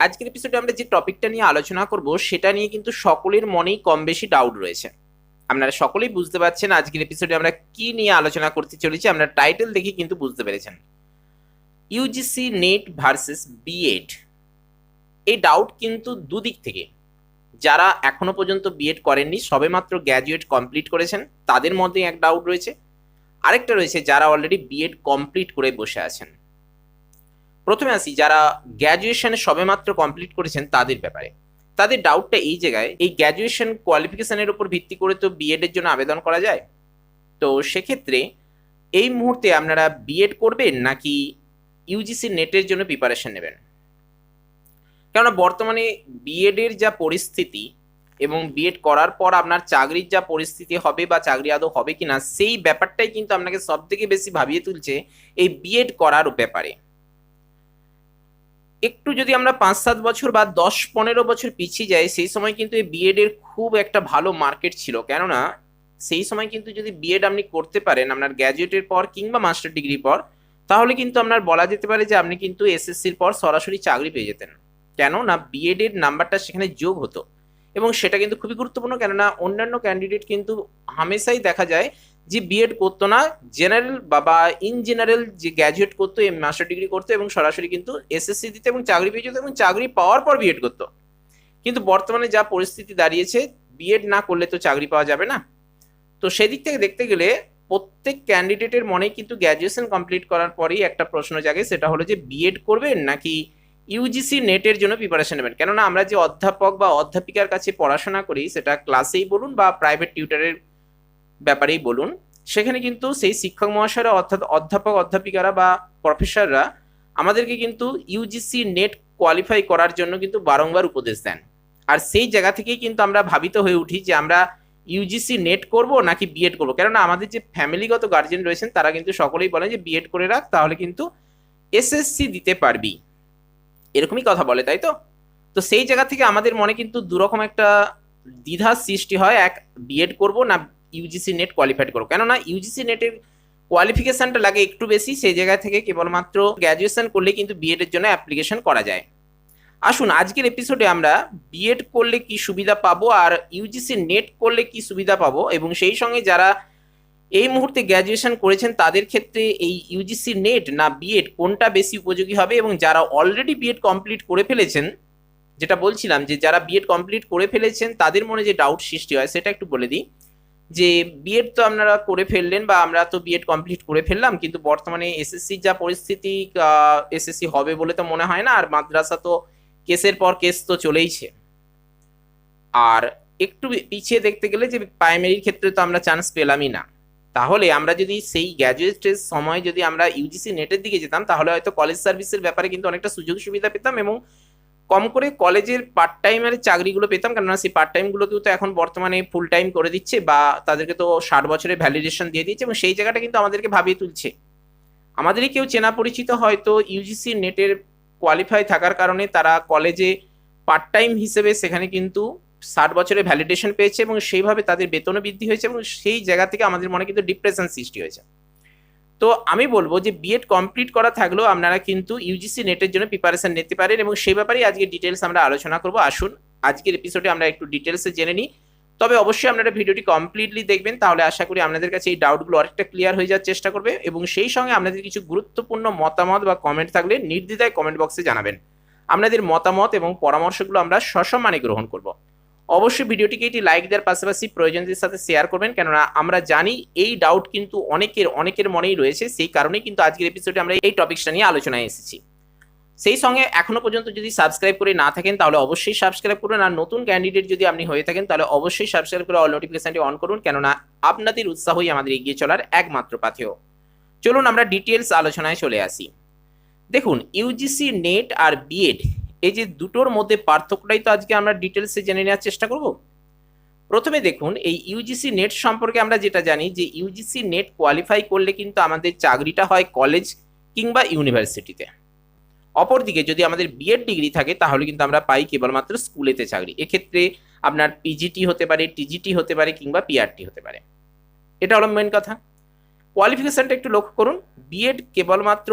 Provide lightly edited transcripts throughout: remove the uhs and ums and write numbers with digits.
আজকের এপিসোডে আমরা যে টপিকটা নিয়ে আলোচনা করব সেটা নিয়ে কিন্তু সকলের মনেই কম বেশি ডাউট রয়েছে। আপনারা সকলেই বুঝতে পারছেন আজকের এপিসোডে আমরা কি নিয়ে আলোচনা করতে চলেছি। আমরা টাইটেল দেখে কিন্তু বুঝতে পেরেছেন, ইউজিসি নেট ভার্সেস বিএড। এই ডাউট কিন্তু দুদিক থেকে। যারা এখনো পর্যন্ত বিএড করেননি, সবেমাত্র গ্র্যাজুয়েট কমপ্লিট করেছেন, তাদের মধ্যে এক ডাউট রয়েছে। আরেকটা রয়েছে যারা অলরেডি বিএড কমপ্লিট করে বসে আছেন। প্রথমে আসি যারা গ্র্যাজুয়েশনে সবেমাত্র কমপ্লিট করেছেন তাদের ব্যাপারে। তাদের ডাউটটা এই জায়গায়, এই গ্র্যাজুয়েশন কোয়ালিফিকেশনের উপর ভিত্তি করে তো বিএড এর জন্য আবেদন করা যায়। তো সেক্ষেত্রে এই মুহূর্তে আপনারা বিএড করবেন নাকি ইউজিসি নেটের জন্য প্রিপারেশন নেবেন? কেননা বর্তমানে বিএড এর যা পরিস্থিতি এবং বিএড করার পর আপনার চাকরির যা পরিস্থিতি হবে বা চাকরি আদৌ হবে কিনা, সেই ব্যাপারটাই কিন্তু আপনাকে সব থেকে বেশি ভাবিয়ে তুলছে এই বিএড করার ব্যাপারে। একটু যদি আমরা 5-7 বছর বা 10-15 বছর পিছিয়ে যাই, সেই সময় কিন্তু এই বিএড এর খুব একটা ভালো মার্কেট ছিল। কেননা সেই সময় কিন্তু যদি বিএড আপনি করতে পারেন আপনার গ্র্যাজুয়েটের পর কিংবা মাস্টার ডিগ্রির পর, তাহলে কিন্তু আপনার বলা যেতে পারে যে আপনি কিন্তু এসএসসির পর সরাসরি চাকরি পেয়ে যেতেন। কেননা বিএড এর নাম্বারটা সেখানে যোগ হতো এবং সেটা কিন্তু খুবই গুরুত্বপূর্ণ। কেননা অন্যান্য ক্যান্ডিডেট কিন্তু হামেশাই দেখা যায় যে বিএড করতো না, জেনারেল বা ইন জেনারেল যে গ্র্যাজুয়েট করতো, মাস্টার ডিগ্রি করতো এবং সরাসরি কিন্তু এসএসসি দিতে এবং চাকরি পেয়ে যেত এবং চাকরি পাওয়ার পর বিএড করতো। কিন্তু বর্তমানে যা পরিস্থিতি দাঁড়িয়েছে, বিএড না করলে তো চাকরি পাওয়া যাবে না। তো সেদিক থেকে দেখতে গেলে প্রত্যেক ক্যান্ডিডেটের মনে কিন্তু গ্র্যাজুয়েশন কমপ্লিট করার পরেই একটা প্রশ্ন জাগে, সেটা হলো যে বিএড করবেন নাকি ইউজিসি নেটের জন্য প্রিপারেশন নেবেন। কেননা আমরা যে অধ্যাপক বা অধ্যাপিকার কাছে পড়াশোনা করি, সেটা ক্লাসেই বলুন বা প্রাইভেট টিউটরের ব্যাপারেই বলুন, সেখানে কিন্তু সেই শিক্ষক মহাশয়রা অর্থাৎ অধ্যাপক অধ্যাপিকারা বা প্রফেসররা আমাদেরকে কিন্তু ইউজিসি নেট কোয়ালিফাই করার জন্য কিন্তু বারংবার উপদেশ দেন। আর সেই জায়গা থেকেই কিন্তু আমরা ভাবিত হয়ে উঠি যে আমরা ইউজিসি নেট করব নাকি বিএড করব। কেননা আমাদের যে ফ্যামিলিগত গার্জেন রয়েছেন তারা কিন্তু সকলেই বলেন যে বিএড করে রাখ, তাহলে কিন্তু এসএসসি দিতে পারবি, এরকমই কথা বলে, তাই তো? তো সেই জায়গা থেকে আমাদের মনে কিন্তু দুরকম একটা দ্বিধার সৃষ্টি হয়, এক বিএড করব না ইউজিসি নেট কোয়ালিফাইড করবো। কেননা ইউজিসি নেটের কোয়ালিফিকেশনটা লাগে একটু বেশি, সেই জায়গা থেকে কেবলমাত্র গ্র্যাজুয়েশন করলে কিন্তু বিএড এর জন্য অ্যাপ্লিকেশন করা যায়। আসুন আজকের এপিসোডে আমরা বিএড করলে কি সুবিধা পাবো আর ইউজিসি নেট করলে কি সুবিধা পাবো, এবং সেই সঙ্গে যারা এই মুহূর্তে গ্র্যাজুয়েশন করেছেন তাদের ক্ষেত্রে এই ইউজিসি নেট না বিএড কোনটা বেশি উপযোগী হবে, এবং যারা অলরেডি বিএড কমপ্লিট করে ফেলেছেন, যেটা বলছিলাম যে যারা বিএড কমপ্লিট করে ফেলেছেন তাদের মনে যে ডাউট সৃষ্টি হয় সেটা একটু বলে দিই। যে বিএড তো আপনারা করে ফেললেন বা আমরা তো বিএড কমপ্লিট করে ফেললাম, কিন্তু বর্তমানে এসএসসির যা পরিস্থিতি, এসএসসি হবে বলে তো মনে হয় না, আর মাদ্রাসা তো কেসের পর কেস তো চলেইছে। আর একটু পিছিয়ে দেখতে গেলে যে প্রাইমারির ক্ষেত্রে তো আমরা চান্স পেলামই না। তাহলে আমরা যদি সেই গ্র্যাজুয়েটের সময় যদি আমরা ইউজিসি নেটের দিকে যেতাম, তাহলে হয়তো কলেজ সার্ভিসের ব্যাপারে কিন্তু অনেকটা সুযোগ সুবিধা পেতাম এবং কম করে কলেজের পার্ট টাইমের চাকরিগুলো পেতাম। কেননা সেই পার্ট টাইমগুলোকেও তো এখন বর্তমানে ফুল টাইম করে দিচ্ছে বা তাদেরকে তো 60 বছরের ভ্যালিডেশন দিয়ে দিচ্ছে, এবং সেই জায়গাটা কিন্তু আমাদেরকে ভাবিয়ে তুলছে। আমাদেরই কেউ চেনা পরিচিত হয়তো ইউজিসি নেটের কোয়ালিফাই থাকার কারণে তারা কলেজে পার্ট টাইম হিসেবে সেখানে কিন্তু 60 বছরের ভ্যালিডেশন পেয়েছে এবং সেইভাবে তাদের বেতনও বৃদ্ধি হয়েছে, এবং সেই জায়গা থেকে আমাদের মনে কিন্তু ডিপ্রেশন সৃষ্টি হয়েছে। তো আমি বলবো যে বিএড কমপ্লিট করা থাকলেও আপনারা কিন্তু ইউজিসি নেটের জন্য প্রিপারেশন নিতে পারেন, এবং সেই ব্যাপারেই আজকে ডিটেলস আমরা আলোচনা করব। আসুন আজকের এপিসোডে আমরা একটু ডিটেলসে জেনে নিই। তবে অবশ্যই আপনারা ভিডিওটি কমপ্লিটলি দেখবেন, তাহলে আশা করি আপনাদের কাছে এই ডাউটগুলো অনেকটা ক্লিয়ার হয়ে যাওয়ার চেষ্টা করবে, এবং সেই সঙ্গে আপনাদের কিছু গুরুত্বপূর্ণ মতামত বা কমেন্ট থাকলে নির্দ্বিধায় কমেন্ট বক্সে জানাবেন। আপনাদের মতামত এবং পরামর্শগুলো আমরা সসম্মানে গ্রহণ করব। অবশ্যই ভিডিওটিকে একটি লাইক দেওয়ার পাশাপাশি প্রয়োজনদের সাথে শেয়ার করবেন, কেননা আমরা জানি এই ডাউট কিন্তু অনেকের মনেই রয়েছে। সেই কারণেই কিন্তু আজকের এপিসোডে আমরা এই টপিকটা নিয়ে আলোচনায় এসেছি। সেই সঙ্গে এখনো পর্যন্ত যদি সাবস্ক্রাইব করে না থাকেন তাহলে অবশ্যই সাবস্ক্রাইব করুন, আর নতুন ক্যান্ডিডেট যদি আপনি হয়ে থাকেন তাহলে অবশ্যই সাবস্ক্রাইব করে অল নোটিফিকেশনটি অন করুন, কেননা আপনাদের উৎসাহই আমাদের এগিয়ে চলার একমাত্র পাথেয়। চলুন আমরা ডিটেলস আলোচনায় চলে আসি। দেখুন, ইউজিসি নেট আর বিএড এই যে দুটোর মধ্যে পার্থক্যটাই তো আজকে আমরা ডিটেলসে জেনে নেওয়ার চেষ্টা করব। প্রথমে দেখুন, এই ইউজিসি নেট সম্পর্কে আমরা যেটা জানি যে ইউজিসি নেট কোয়ালিফাই করলে কিন্তু আমাদের চাকরিটা হয় কলেজ কিংবা ইউনিভার্সিটিতে। অপরদিকে যদি আমাদের বিএড ডিগ্রি থাকে তাহলে কিন্তু আমরা পাই কেবলমাত্র স্কুলেতে চাকরি। এক্ষেত্রে আপনার পিজিটি হতে পারে, টিজিটি হতে পারে কিংবা পিআরটি হতে পারে। এটা হলো মেন কথা। কোয়ালিফিকেশনটা একটু লক্ষ্য করুন, বিএড কেবলমাত্র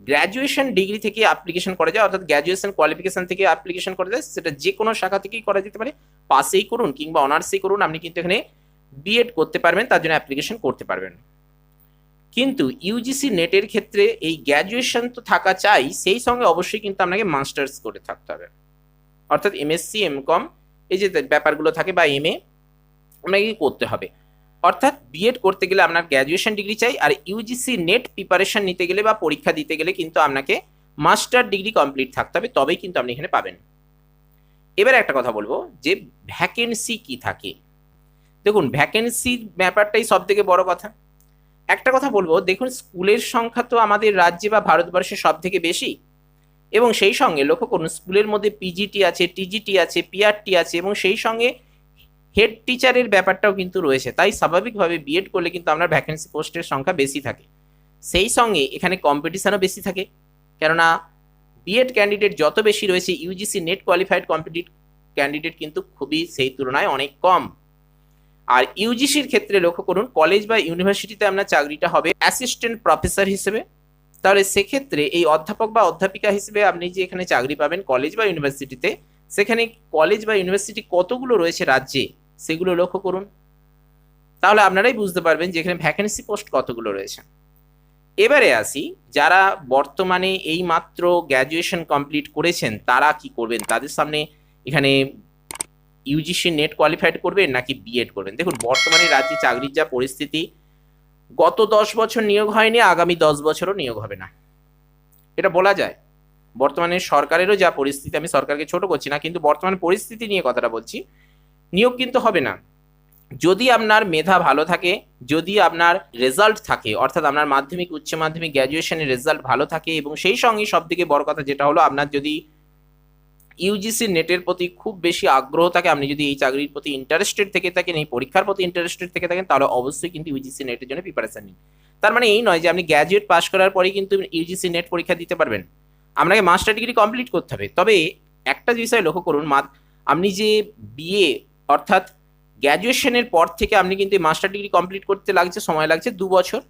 গ্র্যাজুয়েশন ডিগ্রি থেকে অ্যাপ্লিকেশন করা যায়, অর্থাৎ গ্র্যাজুয়েশন কোয়ালিফিকেশন থেকে অ্যাপ্লিকেশন করা যায়, সেটা যে কোনো শাখা থেকেই করা যেতে পারে, পাসেই করুন কিংবা অনার্সেই করুন, আপনি কিন্তু এখানে বিএড করতে পারবেন, তার জন্য অ্যাপ্লিকেশন করতে পারবেন। কিন্তু ইউজিসি নেটের ক্ষেত্রে এই গ্র্যাজুয়েশন তো থাকা চাই, সেই সঙ্গে অবশ্যই কিন্তু আপনাকে মাস্টার্স করে থাকতে হবে, অর্থাৎ এমএসসি এমকম এই যে ব্যাপারগুলো থাকে বা এমএ আপনাকে করতে হবে। অর্থাৎ বিএড করতে গেলে আপনার গ্র্যাজুয়েশন ডিগ্রি চাই, আর ইউজিসি নেট প্রিপারেশন নিতে গেলে বা পরীক্ষা দিতে গেলে কিন্তু আপনাকে মাস্টার ডিগ্রি কমপ্লিট থাকতে হবে, তবেই কিন্তু আপনি এখানে পাবেন। এবার একটা কথা বলবো যে ভ্যাকেন্সি কি থাকে। দেখুন, ভ্যাকেন্সি ব্যাপারটাই সব থেকে বড় কথা। একটা কথা বলবো, দেখুন স্কুলের সংখ্যা তো আমাদের রাজ্যে বা ভারতবর্ষে সব থেকে বেশি, এবং সেই সঙ্গে লক্ষ্য করুন স্কুলের মধ্যে পিজিটি আছে, টিজিটি আছে, পিআরটি আছে, এবং সেই সঙ্গে হেড টিচারের ব্যাপারটাও কিন্তু রয়েছে। তাই স্বাভাবিকভাবে বিএড করলে কিন্তু আপনার ভ্যাকেন্সি পোস্টের সংখ্যা বেশি থাকে, সেই সঙ্গে এখানে কম্পিটিশনও বেশি থাকে, কেননা বিএড ক্যান্ডিডেট যত বেশি রয়েছে, ইউজিসি নেট কোয়ালিফাইড কম্পিটিট ক্যান্ডিডেট কিন্তু খুবই সেই তুলনায় অনেক কম। আর ইউজিসির ক্ষেত্রে লক্ষ্য করুন, কলেজ বা ইউনিভার্সিটিতে আপনার চাকরিটা হবে অ্যাসিস্ট্যান্ট প্রফেসর হিসেবে, তাহলে সেক্ষেত্রে এই অধ্যাপক বা অধ্যাপিকা হিসেবে আপনি যে এখানে চাকরি পাবেন কলেজ বা ইউনিভার্সিটিতে, সেখানে কলেজ বা ইউনিভার্সিটি কতগুলো রয়েছে রাজ্যে সেগুলো লক্ষ্য করুন, তাহলে আপনারাই বুঝতে পারবেন যে এখানে ভ্যাকেন্সি পোস্ট কতগুলো রয়েছে। এবারে আসি, যারা বর্তমানে এই মাত্র গ্র্যাজুয়েশন কমপ্লিট করেছেন তারা কি করবেন, তাদের সামনে এখানে ইউজিসি নেট কোয়ালিফাইড করবেন নাকি বিএড করবেন। দেখুন, বর্তমানে রাজ্যে চাকরির যা পরিস্থিতি, গত 10 বছর নিয়োগ হয়নি, আগামী 10 বছরও নিয়োগ হবে না, এটা বলা যায়। বর্তমানে সরকারেরও যা পরিস্থিতি, আমি সরকারকে ছোট করছি না, কিন্তু বর্তমান পরিস্থিতি নিয়ে কথাটা বলছি, নিয়োগ কিন্তু হবে না। যদি আপনার মেধা ভালো থাকে, যদি আপনার রেজাল্ট থাকে, অর্থাৎ আপনার মাধ্যমিক, উচ্চ মাধ্যমিক, গ্র্যাজুয়েশনের রেজাল্ট ভালো থাকে, এবং সেই সঙ্গে সব থেকে বড় কথা যেটা হলো, আপনার যদি ইউজিসি নেটের প্রতি খুব বেশি আগ্রহ থাকে, আপনি যদি এই চাকরির প্রতি ইন্টারেস্টেড থেকে থাকেন, এই পরীক্ষার প্রতি ইন্টারেস্টেড থেকে থাকেন, তাহলে অবশ্যই কিন্তু ইউজিসি নেটের জন্য প্রিপারেশন নিন। তার মানে এই নয় যে আপনি গ্র্যাজুয়েট পাস করার পরেই কিন্তু ইউজিসি নেট পরীক্ষা দিতে পারবেন, আপনাকে মাস্টার ডিগ্রি কমপ্লিট করতে হবে। তবে একটা বিষয় লক্ষ্য করুন, আপনি যে বিএ অর্থাৎ গ্র্যাজুয়েশনের পর থেকে আপনি কিন্তু মাস্টার ডিগ্রি কমপ্লিট করতে লাগছে, সময় লাগছে 2 বছর,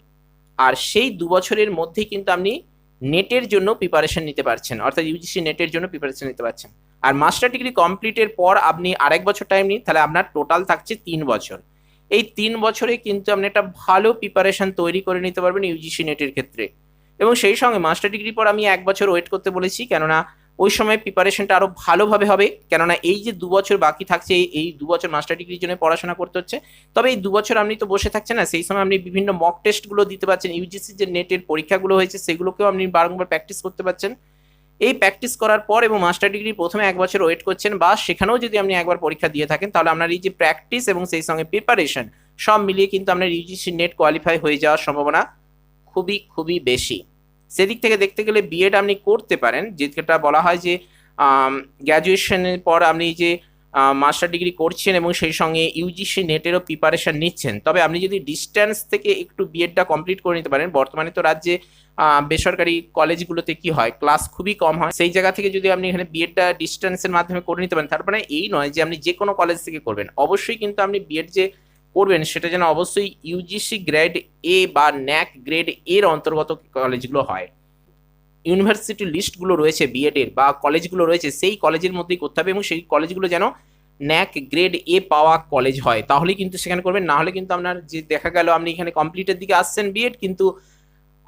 আর সেই 2 বছরের মধ্যেই কিন্তু আপনি নেটের জন্য প্রিপারেশন নিতে পারছেন, অর্থাৎ ইউজিসি নেটের জন্য প্রিপারেশন নিতে পারছেন। আর মাস্টার ডিগ্রি কমপ্লিটের পর আপনি আরেক বছর টাইম নিন, তাহলে আপনার টোটাল থাকছে 3 বছর। এই 3 বছরে কিন্তু আপনি একটা ভালো প্রিপারেশন তৈরি করে নিতে পারবেন ইউজিসি নেটের ক্ষেত্রে। এবং সেই সঙ্গে মাস্টার ডিগ্রি পর আমি 1 বছর ওয়েট করতে বলেছি, কেননা ওই সময় প্রিপারেশনটা আরো ভালোভাবে হবে, কেননা এই যে 2 বছর বাকি থাকছে, এই 2 বছর মাস্টার ডিগ্রির জন্য পড়াশোনা করতে হচ্ছে। তবে এই 2 বছর আপনি তো বসে থাকছেন না, সেই সময় আপনি বিভিন্ন মক টেস্টগুলো দিতে পারছেন, ইউজিসি যে নেটের পরীক্ষাগুলো হয়েছে সেগুলোকেও আপনি বারংবার প্র্যাকটিস করতে পারছেন। এই প্র্যাকটিস করার পর এবং মাস্টার ডিগ্রি প্রথমে 1 বছর ওয়েট করছেন, বা সেখানেও যদি আপনি একবার পরীক্ষা দিয়ে থাকেন, তাহলে আপনার এই যে প্র্যাকটিস এবং সেই সঙ্গে প্রিপারেশন সব মিলিয়ে কিন্তু আপনার ইউজিসি নেট কোয়ালিফাই হয়ে যাওয়ার সম্ভাবনা খুবই খুবই বেশি। সেদিক থেকে দেখতে গেলে বিএড আপনি করতে পারেন, যেটা বলা হয় যে গ্র্যাজুয়েশনের পর আপনি যে মাস্টার ডিগ্রি করছেন এবং সেই সঙ্গে ইউজিসি নেটেরও প্রিপারেশন নিচ্ছেন, তবে আপনি যদি ডিস্টেন্স থেকে একটু বিএডটা কমপ্লিট করে নিতে পারেন। বর্তমানে তো রাজ্যে বেসরকারি কলেজগুলোতে কি হয়, ক্লাস খুবই কম হয়, সেই জায়গা থেকে যদি আপনি এখানে বিএডটা ডিস্টেন্সের মাধ্যমে করে নিতে পারেন, তারপরে এই নয় যে আপনি যে কোনো কলেজ থেকে করবেন, অবশ্যই কিন্তু আপনি বিএড যে করবেন সেটা যেন অবশ্যই ইউজিসি গ্রেড এ বা ন্যাক গ্রেড এর অন্তর্গত কলেজগুলো হয়। ইউনিভার্সিটি লিস্টগুলো রয়েছে বিএড এর বা কলেজগুলো রয়েছে, সেই কলেজের মধ্যেই করতে হবে, এবং সেই কলেজগুলো যেন ন্যাক গ্রেড এ পাওয়া কলেজ হয়, তাহলেই কিন্তু সেখানে করবেন। না হলে কিন্তু আপনার যে দেখা গেল আপনি এখানে কমপ্লিটের দিকে আসছেন বিএড, কিন্তু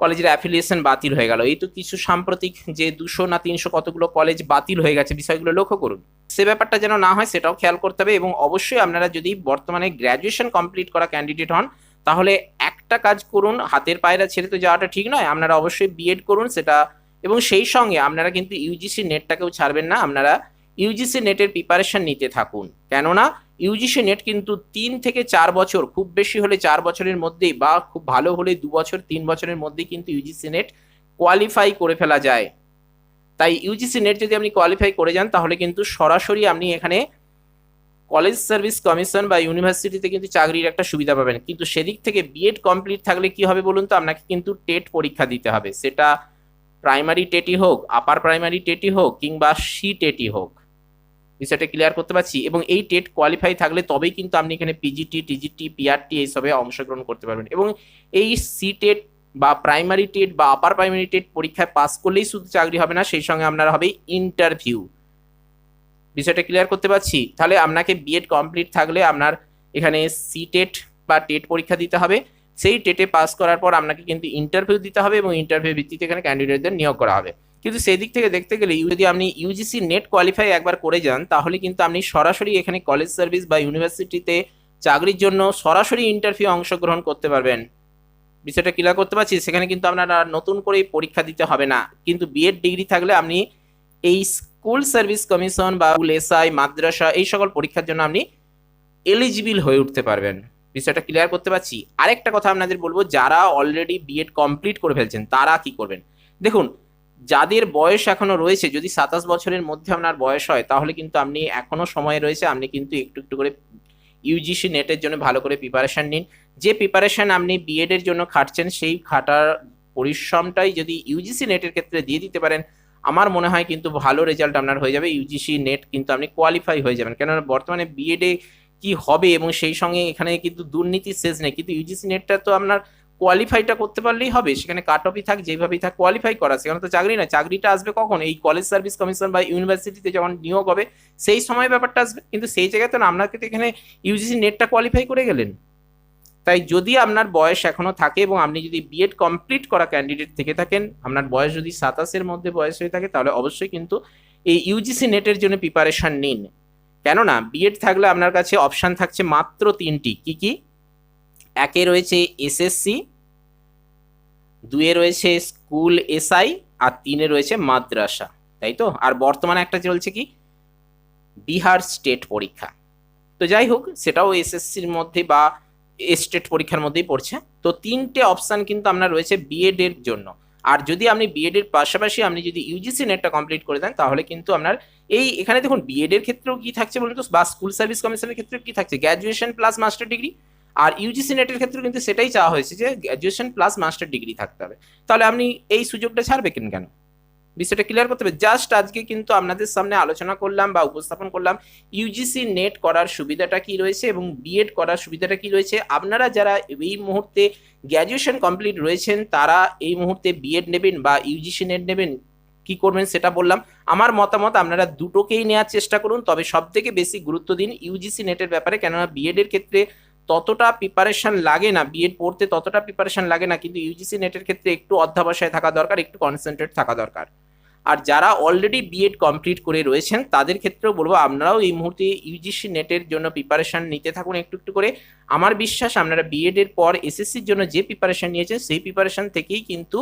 কলেজের অ্যাফিলিয়েশন বাতিল হয়ে গেল। এই তো কিছু সাম্প্রতিক যে 200 না 300 কতগুলো কলেজ বাতিল হয়ে গেছে, বিষয়গুলো লক্ষ্য করুন। সে ব্যাপারটা যেন না হয় সেটাও খেয়াল করতে হবে। এবং অবশ্যই আপনারা যদি বর্তমানে গ্র্যাজুয়েশন কমপ্লিট করা ক্যান্ডিডেট হন, তাহলে একটা কাজ করুন, হাতের পায়রা ছেড়ে তো যাওয়াটা ঠিক নয়, আপনারা অবশ্যই বিএড করুন সেটা, এবং সেই সঙ্গে আপনারা কিন্তু ইউজিসি নেটটাকেও ছাড়বেন না, আপনারা ইউজিসি নেটের প্রিপারেশন নিতে থাকুন। কেননা ইউজিসি নেট কিন্তু 3 থেকে 4 বছর, খুব বেশি হলে 4 বছরের মধ্যেই, বা খুব ভালো হলে 2 বছর 3 বছরের মধ্যেই কিন্তু ইউজিসি নেট কোয়ালিফাই করে ফেলা যায়। তাই ইউজিসি নেট যদি আপনি কোয়ালিফাই করে যান, তাহলে কিন্তু সরাসরি আপনি এখানে কলেজ সার্ভিস কমিশন বা ইউনিভার্সিটিতে কিন্তু চাকরির একটা সুবিধা পাবেন। কিন্তু সেদিক থেকে বিএড কমপ্লিট থাকলে কি হবে বলুন তো, আপনাকে কিন্তু টেট পরীক্ষা দিতে হবে, সেটা প্রাইমারি টেটই হোক, আপার প্রাইমারি টেটই হোক, কিংবা সি টেটই হোক। বিষয়টা ক্লিয়ার করতে পারছি? এবং এই টেট কোয়ালিফাই থাকলে তবেই কিন্তু আপনি এখানে পিজিটি, টিজিটি, পিআরটি এইসবে অংশগ্রহণ করতে পারবেন। এবং এই সি টেট বা প্রাইমারি টেট বা আপার প্রাইমারি টেট পরীক্ষায় পাস করলেই শুধু চাকরি হবে না, সেই সঙ্গে আপনার হবে ইন্টারভিউ। বিষয়টা ক্লিয়ার করতে পারছি? তাহলে আপনাকে বিএড কমপ্লিট থাকলে আপনার এখানে সিটেট বা টেট পরীক্ষা দিতে হবে, সেই টেটে পাস করার পর আপনাকে কিন্তু ইন্টারভিউ দিতে হবে এবং ইন্টারভিউ ভিত্তিতে এখানে ক্যান্ডিডেটদের নিয়োগ করা হবে। কিন্তু সেই দিক থেকে দেখতে গেলে যদি আপনি ইউজিসি নেট কোয়ালিফাই একবার করে যান, তাহলে কিন্তু আপনি সরাসরি এখানে কলেজ সার্ভিস বা ইউনিভার্সিটিতে চাকরির জন্য সরাসরি ইন্টারভিউ অংশগ্রহণ করতে পারবেন। বিষয়টা ক্লিয়ার করতে পারছি? সেখানে কিন্তু আপনার আর নতুন করে পরীক্ষা দিতে হবে না। কিন্তু বিএড ডিগ্রি থাকলে আপনি এই স্কুল সার্ভিস কমিশন বা এসআই মাদ্রাসা এই সকল পরীক্ষার জন্য আপনি এলিজিবল হয়ে উঠতে পারবেন। বিষয়টা ক্লিয়ার করতে পারছি? আরেকটা কথা আপনাদের বলবো, যারা অলরেডি বিএড কমপ্লিট করে ফেলছেন তারা কি করবেন। দেখুন, যাদের বয়স এখনো রয়েছে, যদি 27 বছরের মধ্যে আপনার বয়স হয়, তাহলে কিন্তু আপনি এখনো সময় রয়েছে, আপনি কিন্তু একটু একটু করে ইউজিসি নেটের জন্য ভালো করে প্রিপারেশন নিন। যে প্রিপারেশন আপনি বিএড এর জন্য খাটছেন, সেই খাটার পরিশ্রমটাই যদি ইউজিসি নেটের ক্ষেত্রে দিয়ে দিতে পারেন, আমার মনে হয় কিন্তু ভালো রেজাল্ট আপনার হয়ে যাবে। ইউজিসি নেট কিন্তু আপনি কোয়ালিফাই হয়ে যাবেন, কেননা বর্তমানে বিএডে কি হবে এবং সেই সঙ্গে এখানে কিন্তু দুর্নীতির শেষ নেই। কিন্তু ইউজিসি নেটটা তো আপনার কোয়ালিফাইটা করতে পারলেই হবে, সেখানে কাট অফই থাক যেভাবেই থাক, কোয়ালিফাই করা, সেখানে তো চাকরি না। চাকরিটা আসবে কখন? এই কলেজ সার্ভিস কমিশন বা ইউনিভার্সিটিতে যখন নিয়োগ হবে সেই সময় ব্যাপারটা আসবে। কিন্তু সেই জায়গায় তো না, আপনাকে তো এখানে ইউজিসি নেটটা কোয়ালিফাই করে গেলেন। তাই যদি আপনার বয়স এখনো থাকে এবং আপনি যদি বিএড কমপ্লিট করা ক্যান্ডিডেট থেকে থাকেন, আপনার বয়স যদি 27-এর মধ্যে বয়স হয়ে থাকে, তাহলে অবশ্যই কিন্তু এই ইউজিসি নেটের জন্য প্রিপারেশন নিন। কেননা বিএড থাকলে আপনার কাছে অপশান থাকছে মাত্র 3টি। কি কি? 1-এ রয়েছে এসএসসি, 2-এ রয়েছে স্কুল এসআই, আর 3-এ রয়েছে মাদ্রাসা, তাই তো? আর বর্তমানে একটা চলছে কি, বিহার স্টেট পরীক্ষা। তো যাই হোক, সেটাও এসএসসির মধ্যে বা স্টেট পরীক্ষার মধ্যেই পড়ছে। তো 3টে অপশান কিন্তু আপনার রয়েছে বিএড এর জন্য। আর যদি আপনি বিএড এর পাশাপাশি আপনি যদি ইউজিসি নেটটা কমপ্লিট করে দেন, তাহলে কিন্তু আপনার এই এখানে দেখুন বিএড এর ক্ষেত্রেও কি থাকছে বলুন তো, বা স্কুল সার্ভিস কমিশনের ক্ষেত্রেও কি থাকছে, গ্র্যাজুয়েশন প্লাস মাস্টার ডিগ্রি। আর ইউজিসি নেটের ক্ষেত্রেও কিন্তু সেটাই চাওয়া হয়েছে যে গ্র্যাজুয়েশন প্লাস মাস্টার ডিগ্রি থাকতে হবে। তাহলে আপনি এই সুযোগটা ছাড়বেন কেন? বিষয়টা ক্লিয়ার করতে হবে। জাস্ট আজকে কিন্তু আপনাদের সামনে আলোচনা করলাম বা উপস্থাপন করলাম ইউজিসি নেট করার সুবিধাটা কি রয়েছে এবং বিএড করার সুবিধাটা কি রয়েছে। আপনারা যারা এই মুহূর্তে গ্র্যাজুয়েশন কমপ্লিট রয়েছেন, তারা এই মুহূর্তে বিএড নেবেন বা ইউজিসি নেট নেবেন, কি করবেন সেটা বললাম। আমার মতামত, আপনারা দুটোকেই নেওয়ার চেষ্টা করুন, তবে সব থেকে বেশি গুরুত্ব দিন ইউজিসি নেটের ব্যাপারে, কেননা বিএড এর ক্ষেত্রে ততটা প্রিপারেশন লাগে না, বিএড পড়তে ততটা প্রিপারেশন লাগে না, কিন্তু ইউজিসি নেটের ক্ষেত্রে একটু অধ্যাবসায় থাকা দরকার, একটু কনসেন্ট্রেট থাকা দরকার। আর যারা অলরেডি বিএড কমপ্লিট করে রয়েছেন তাদের ক্ষেত্রেও বলবো, আপনারাও এই মুহূর্তে ইউজিসি নেটের জন্য প্রিপারেশন নিতে থাকুন একটু একটু করে। আমার বিশ্বাস আপনারা বিএড এর পর এসএসসির জন্য যে প্রিপারেশন নিয়েছেন, সেই প্রিপারেশন থেকেই কিন্তু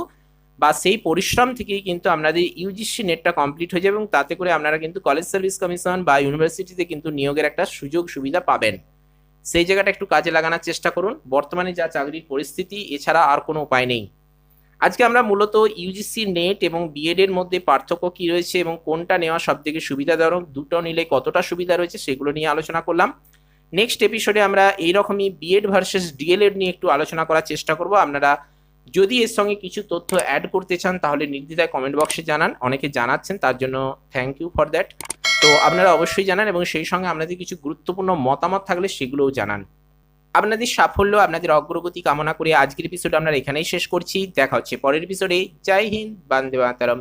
বা সেই পরিশ্রম থেকেই কিন্তু আপনাদের ইউজিসি নেটটা কমপ্লিট হয়ে যাবে এবং তাতে করে আপনারা কিন্তু কলেজ সার্ভিস কমিশন বা ইউনিভার্সিটিতে কিন্তু নিয়োগের একটা সুযোগ সুবিধা পাবেন। সেই জায়গাটা একটু কাজে লাগানোর চেষ্টা করুন। বর্তমানে যা চাকরির পরিস্থিতি, এছাড়া আর কোনো উপায় নেই। আজকে আমরা মূলত ইউজিসি নেট এবং বিএড এর মধ্যে পার্থক্য কি রয়েছে এবং কোনটা নেওয়া সব থেকে সুবিধাজনক, দুটো নিলে কতটা সুবিধা রয়েছে, সেগুলো নিয়ে আলোচনা করলাম। নেক্সট এপিসোডে আমরা এইরকমই বিএড ভার্সেস ডিএলএড নিয়ে একটু আলোচনা করার চেষ্টা করব। আপনারা যদি এর সঙ্গে কিছু তথ্য অ্যাড করতে চান, তাহলে নির্দ্বিধায় কমেন্ট বক্সে জানান। অনেকে জানাচ্ছেন, তার জন্য থ্যাংক ইউ ফর দ্যাট। তো আপনারা অবশ্যই জানান এবং সেই সঙ্গে আপনাদের কিছু গুরুত্বপূর্ণ মতামত থাকলে সেগুলোও জানান। আপনাদের সাফল্য, আপনাদের অগ্রগতি কামনা করে আজকের এপিসোড আমরা এখানেই শেষ করছি। দেখা হচ্ছে পরের এপিসোডে। জয় হিন্দ, বন্দে মাতরম।